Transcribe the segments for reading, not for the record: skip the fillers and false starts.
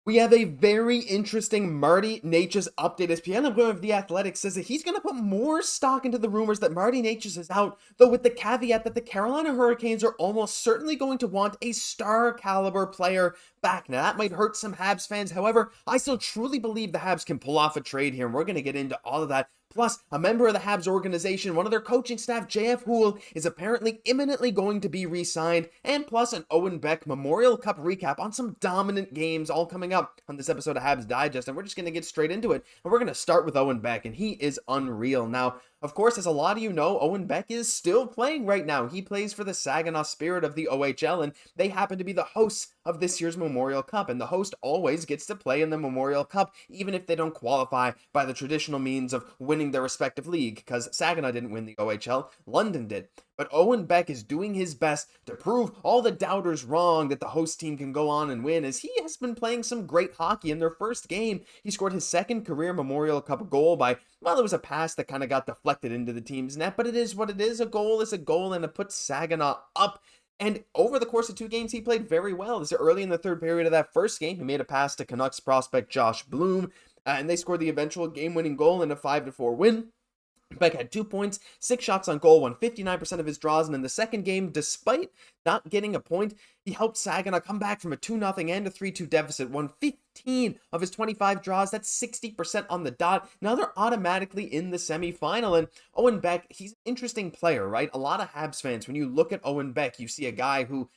We have a very interesting Martin Necas update as Pierre of The Athletic says that he's going to put more stock into the rumors that Martin Necas is out, though with the caveat that the Carolina Hurricanes are almost certainly going to want a star caliber player back. Now, that might hurt some Habs fans. However, I still truly believe the Habs can pull off a trade here, and we're going to get into all of that. Plus, a member of the Habs organization, one of their coaching staff, JF Houle, is apparently imminently going to be re-signed, and plus an Owen Beck Memorial Cup recap on some dominant games all coming up on this episode of Habs Digest, and we're just going to get straight into it, and we're going to start with Owen Beck, and he is unreal. Now, of course, as a lot of you know, Owen Beck is still playing right now. He plays for the Saginaw Spirit of the OHL, and they happen to be the hosts of this year's Memorial Cup, and the host always gets to play in the Memorial Cup, even if they don't qualify by the traditional means of winning their respective league, because Saginaw didn't win the OHL, London did. But Owen Beck is doing his best to prove all the doubters wrong that the host team can go on and win, as he has been playing some great hockey. In their first game, he scored his second career Memorial Cup goal by, well, it was a pass that kind of got deflected into the team's net, but it is what it is. A goal is a goal, and it puts Saginaw up. And over the course of 2 games, he played very well. This is early in the third period of that first game. He made a pass to Canucks prospect Josh Bloom, and they scored the eventual game-winning goal in a 5-4 win. Beck had 2 points, 6 shots on goal, won 59% of his draws, and in the second game, despite not getting a point, he helped Saginaw come back from a 2-0 and a 3-2 deficit, won 15 of his 25 draws. That's 60% on the dot. Now they're automatically in the semifinal, and Owen Beck, he's an interesting player, right? A lot of Habs fans, when you look at Owen Beck, you see a guy who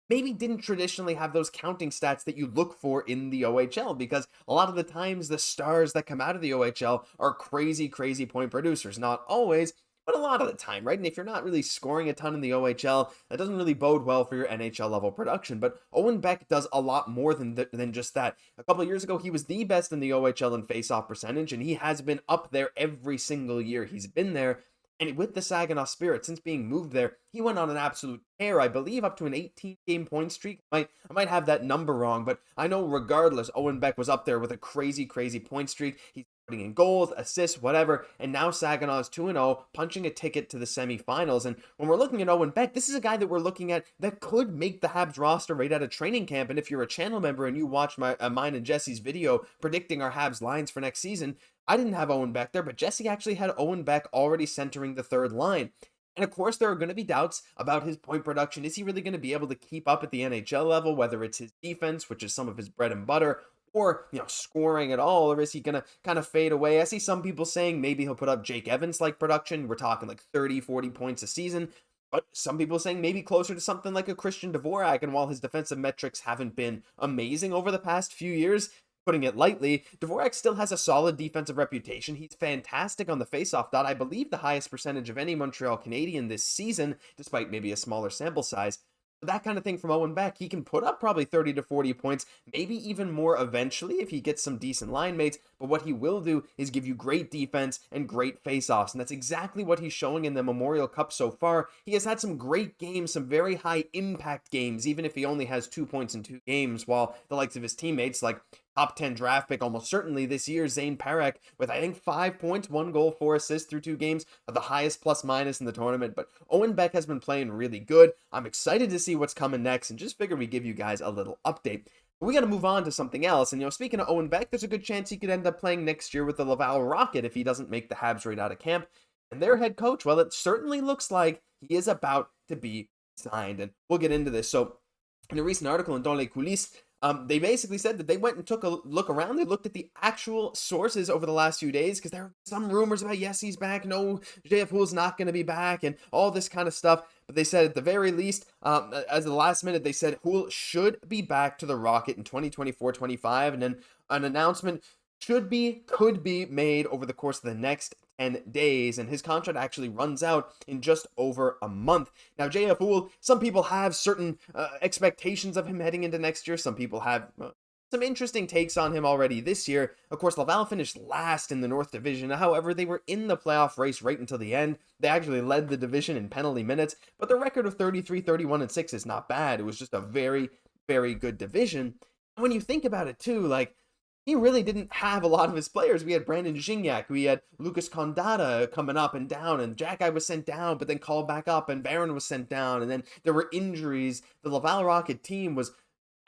maybe didn't traditionally have those counting stats that you look for in the OHL, because a lot of the times the stars that come out of the OHL are crazy point producers. Not always, but a lot of the time, right? And if you're not really scoring a ton in the OHL, that doesn't really bode well for your NHL level production. But Owen Beck does a lot more than just that. A couple of years ago, he was the best in the OHL in faceoff percentage, and he has been up there every single year he's been there. And with the Saginaw Spirit, since being moved there, he went on an absolute tear, I believe up to an 18-game point streak. I might have that number wrong, but I know regardless, Owen Beck was up there with a crazy point streak. He's putting in goals, assists, whatever, and now Saginaw is 2-0, punching a ticket to the semifinals. And when we're looking at Owen Beck, this is a guy that we're looking at that could make the Habs roster right out of training camp. And if you're a channel member and you watch mine and Jesse's video predicting our Habs lines for next season, I didn't have Owen Beck there, but Jesse actually had Owen Beck already centering the third line. And of course, there are going to be doubts about his point production. Is he really going to be able to keep up at the NHL level, whether it's his defense, which is some of his bread and butter, or, scoring at all, or is he going to kind of fade away? I see some people saying maybe he'll put up Jake Evans-like production. We're talking like 30, 40 points a season. But some people saying maybe closer to something like a Christian Dvorak. And while his defensive metrics haven't been amazing over the past few years, putting it lightly, Dvorak still has a solid defensive reputation. He's fantastic on the faceoff dot. I believe the highest percentage of any Montreal Canadian this season, despite maybe a smaller sample size. That kind of thing from Owen Beck, he can put up probably 30 to 40 points, maybe even more eventually if he gets some decent line mates, but what he will do is give you great defense and great faceoffs, and that's exactly what he's showing in the Memorial Cup so far. He has had some great games, some very high impact games, even if he only has 2 points in 2 games, while the likes of his teammates, like top 10 draft pick almost certainly this year, Zane Parekh, with I think 5 points, 1 goal, 4 assists through 2 games, of the highest plus minus in the tournament. But Owen Beck has been playing really good. I'm excited to see what's coming next, and just figured we give you guys a little update. But we got to move on to something else. And, speaking of Owen Beck, there's a good chance he could end up playing next year with the Laval Rocket if he doesn't make the Habs right out of camp. And their head coach, well, it certainly looks like he is about to be signed. And we'll get into this. So, in a recent article in Dans les Coulisses, they basically said that they went and took a look around. They looked at the actual sources over the last few days, because there are some rumors about, yes, he's back, no, JF Houle's not going to be back, and all this kind of stuff. But they said at the very least, as of the last minute, they said Houle should be back to the Rocket in 2024-25, and then an announcement could be made over the course of the next 10 days, and his contract actually runs out in just over a month. Now, JF Houle, some people have certain expectations of him heading into next year. Some people have some interesting takes on him already this year. Of course, Laval finished last in the North Division. However, they were in the playoff race right until the end. They actually led the division in penalty minutes, but the record of 33, 31, and 6 is not bad. It was just a very, very good division. And when you think about it too, like, he really didn't have a lot of his players. We had Brandon Xhekaj, we had Lucas Condata coming up and down, and Xhekaj was sent down, but then called back up, and Barron was sent down, and then there were injuries. The Laval Rocket team was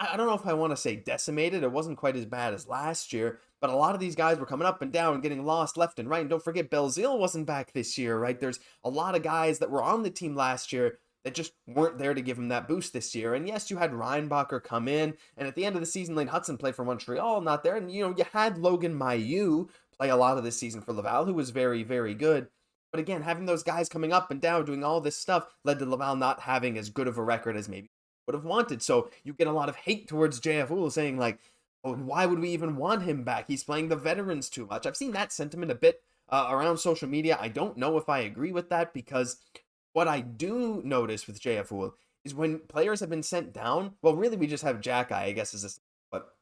I don't know if I want to say decimated. It wasn't quite as bad as last year, but a lot of these guys were coming up and down and getting lost left and right. And don't forget, Belzile wasn't back this year, right? There's a lot of guys that were on the team last year that just weren't there to give him that boost this year. And yes, you had Reinbacher come in, and at the end of the season, Lane Hutson played for Montreal, not there. And, you had Logan Mailloux play a lot of this season for Laval, who was very, very good. But again, having those guys coming up and down, doing all this stuff, led to Laval not having as good of a record as maybe would have wanted. So you get a lot of hate towards JF Houle saying like, oh, why would we even want him back? He's playing the veterans too much. I've seen that sentiment a bit around social media. I don't know if I agree with that, because what I do notice with JF Houle is when players have been sent down, well, really we just have Xhekaj, I guess, but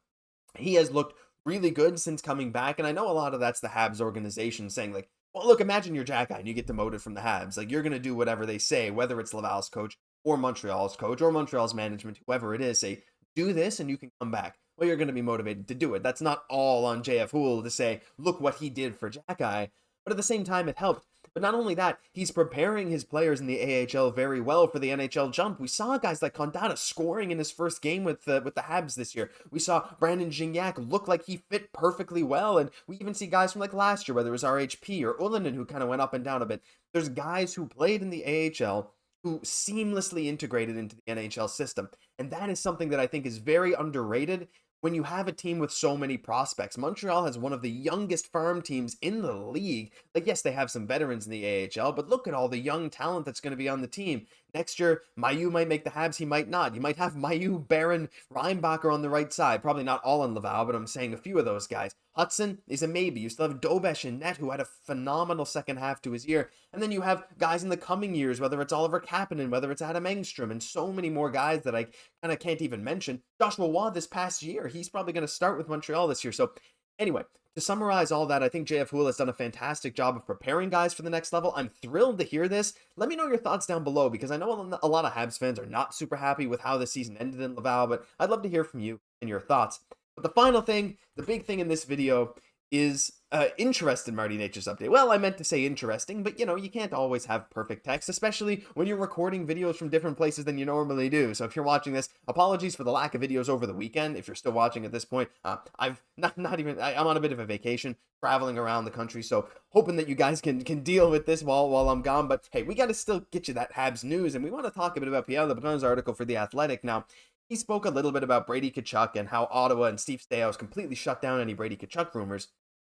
he has looked really good since coming back. And I know a lot of that's the Habs organization saying like, well, look, imagine you're Xhekaj and you get demoted from the Habs. Like, you're going to do whatever they say, whether it's Laval's coach or Montreal's coach or Montreal's management, whoever it is, say, do this and you can come back. Well, you're going to be motivated to do it. That's not all on JF Houle to say, look what he did for Xhekaj. But at the same time, it helped. But not only that, he's preparing his players in the AHL very well for the NHL jump. We saw guys like Condata scoring in his first game with the Habs this year. We saw Brandon Gignac look like he fit perfectly well. And we even see guys from like last year, whether it was RHP or Ullinen, who kind of went up and down a bit. There's guys who played in the AHL who seamlessly integrated into the NHL system. And that is something that I think is very underrated when you have a team with so many prospects. Montreal has one of the youngest farm teams in the league. Like, yes, they have some veterans in the AHL, but look at all the young talent that's going to be on the team. Next year, Mailloux might make the Habs, he might not. You might have Mailloux, Barron, Reinbacher on the right side. Probably not all in Laval, but I'm saying a few of those guys. Hudson is a maybe. You still have Dobesh in net, who had a phenomenal second half to his year. And then you have guys in the coming years, whether it's Oliver Kapanen, whether it's Adam Engstrom, and so many more guys that I kind of can't even mention. Joshua Waugh this past year, he's probably going to start with Montreal this year. So anyway, to summarize all that, I think JF Houle has done a fantastic job of preparing guys for the next level. I'm thrilled to hear this. Let me know your thoughts down below, because I know a lot of Habs fans are not super happy with how the season ended in Laval, but I'd love to hear from you and your thoughts. But the final thing, the big thing in this video, is interest in Martin Necas update. Well, I meant to say interesting, but you can't always have perfect text, especially when you're recording videos from different places than you normally do. So if you're watching this, apologies for the lack of videos over the weekend. If you're still watching at this point, I'm on a bit of a vacation, traveling around the country, so hoping that you guys can deal with this while I'm gone. But hey, we got to still get you that Habs news, and we want to talk a bit about Pierre Lebrun's article for The Athletic. Now, he spoke a little bit about Brady Tkachuk and how Ottawa and Steve Staios completely shut down any Brady Tkachuk rumors.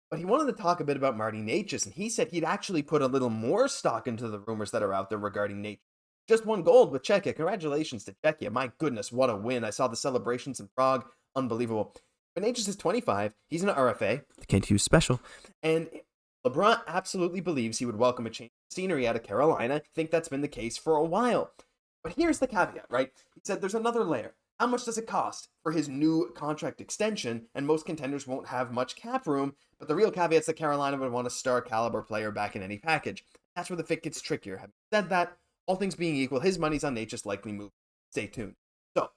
But he wanted to talk a bit about Martin Necas, and he said he'd actually put a little more stock into the rumors that are out there regarding Necas. Just won gold with Xhekaj. Congratulations to Xhekaj. My goodness, what a win. I saw the celebrations in Prague. Unbelievable. But Necas is 25. He's an RFA. The Kent Hughes special. And LeBron absolutely believes he would welcome a change of scenery out of Carolina. I think that's been the case for a while. But here's the caveat, right? He said there's another layer. How much does it cost for his new contract extension? And most contenders won't have much cap room, but the real caveat is that Carolina would want a star caliber player back in any package. That's where the fit gets trickier. Having said that, all things being equal, his money's on Necas, likely move. Stay tuned. So,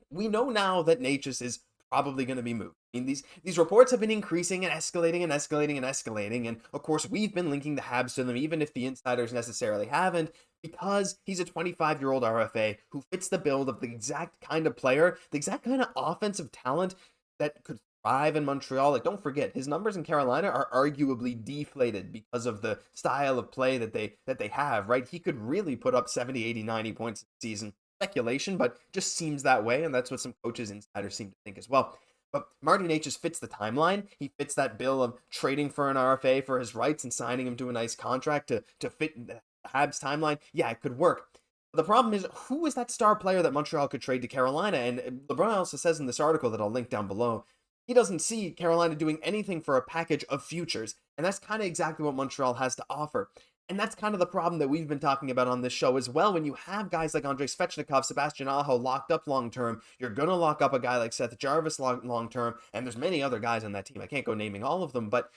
we know now that Necas is probably going to be moved. I mean, these reports have been increasing and escalating and escalating and escalating, and of course we've been linking the Habs to them, even if the insiders necessarily haven't, because he's a 25-year-old RFA who fits the build of the exact kind of player, the exact kind of offensive talent that could thrive in Montreal. Like, don't forget, his numbers in Carolina are arguably deflated because of the style of play that they have, right? He could really put up 70, 80, 90 points a season. Speculation, but just seems that way, and that's what some coaches, insiders seem to think as well. But Martin Necas fits the timeline. He fits that bill of trading for an RFA for his rights and signing him to a nice contract to fit the Habs timeline. Yeah, it could work. But the problem is, who is that star player that Montreal could trade to Carolina? And LeBron also says in this article that I'll link down below, he doesn't see Carolina doing anything for a package of futures, and that's kind of exactly what Montreal has to offer. And that's kind of the problem that we've been talking about on this show as well. When you have guys like Andrei Svechnikov, Sebastian Aho locked up long-term, you're going to lock up a guy like Seth Jarvis long-term, and there's many other guys on that team. I can't go naming all of them, but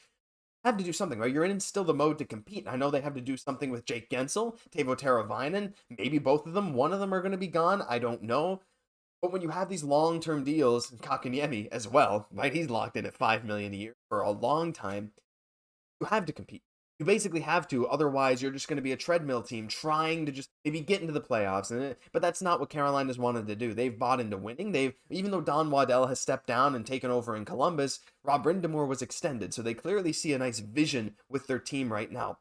have to do something, right? You're in still the mode to compete. I know they have to do something with Jake Gensel, Teuvo Teravainen, maybe both of them. One of them are going to be gone. I don't know. But when you have these long-term deals, Kakaniemi as well, right? He's locked in at $5 million a year for a long time. You have to compete. You basically have to, otherwise you're just going to be a treadmill team trying to just maybe get into the playoffs. But that's not what Carolina's wanted to do. They've bought into winning. Even though Don Waddell has stepped down and taken over in Columbus, Rob Brind'Amour was extended, so they clearly see a nice vision with their team right now.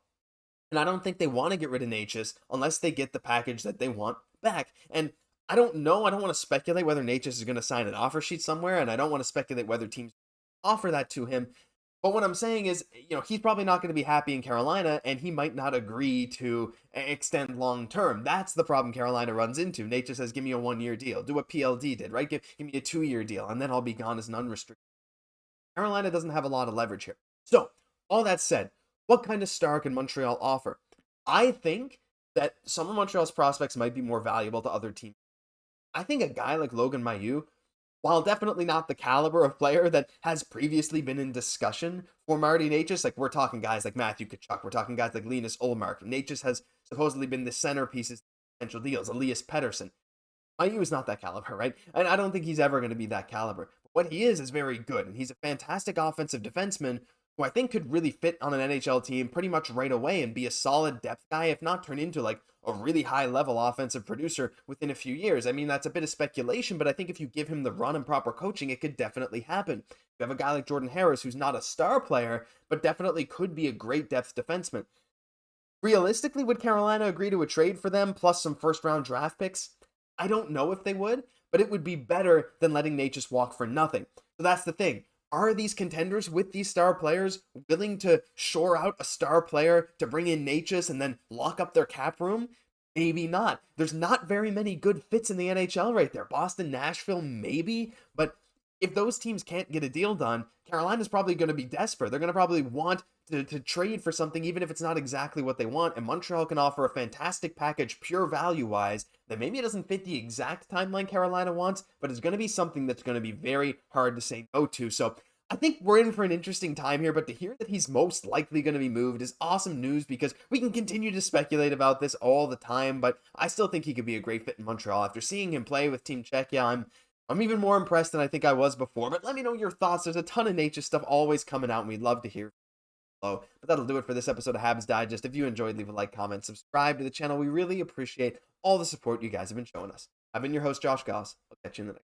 And I don't think they want to get rid of Necas unless they get the package that they want back. And I don't know. I don't want to speculate whether Necas is going to sign an offer sheet somewhere, and I don't want to speculate whether teams offer that to him. But what I'm saying is, he's probably not going to be happy in Carolina, and he might not agree to extend long term. That's the problem Carolina runs into. Necas says, give me a 1-year deal. Do what PLD did, right? Give me a 2-year deal, and then I'll be gone as an unrestricted. Carolina doesn't have a lot of leverage here. So, all that said, what kind of star can Montreal offer? I think that some of Montreal's prospects might be more valuable to other teams. I think a guy like Logan Mailloux, while definitely not the caliber of player that has previously been in discussion for Marty Necas, like we're talking guys like Matthew Tkachuk, we're talking guys like Linus Ullmark. Necas has supposedly been the centerpiece of potential deals. Elias Pettersson. Mailloux is not that caliber, right? And I don't think he's ever going to be that caliber. But what he is very good, and he's a fantastic offensive defenseman who I think could really fit on an NHL team pretty much right away and be a solid depth guy, if not turn into like a really high-level offensive producer within a few years. I mean, that's a bit of speculation, but I think if you give him the run and proper coaching, it could definitely happen. You have a guy like Jordan Harris, who's not a star player, but definitely could be a great depth defenseman. Realistically, would Carolina agree to a trade for them plus some first-round draft picks? I don't know if they would, but it would be better than letting Necas walk for nothing. So that's the thing. Are these contenders with these star players willing to shore out a star player to bring in Necas and then lock up their cap room? Maybe not. There's not very many good fits in the NHL right there. Boston, Nashville, maybe. But if those teams can't get a deal done, Carolina's probably going to be desperate. They're going to probably want to trade for something, even if it's not exactly what they want. And Montreal can offer a fantastic package, pure value-wise, that maybe it doesn't fit the exact timeline Carolina wants, but it's going to be something that's going to be very hard to say no to. So I think we're in for an interesting time here, but to hear that he's most likely going to be moved is awesome news because we can continue to speculate about this all the time, but I still think he could be a great fit in Montreal. After seeing him play with Team Xhekaj, I'm even more impressed than I think I was before, but let me know your thoughts. There's a ton of Necas stuff always coming out, and we'd love to hear. But that'll do it for this episode of Habs Digest. If you enjoyed, leave a like, comment, subscribe to the channel. We really appreciate all the support you guys have been showing us. I've been your host, Josh Gosse. I'll catch you in the next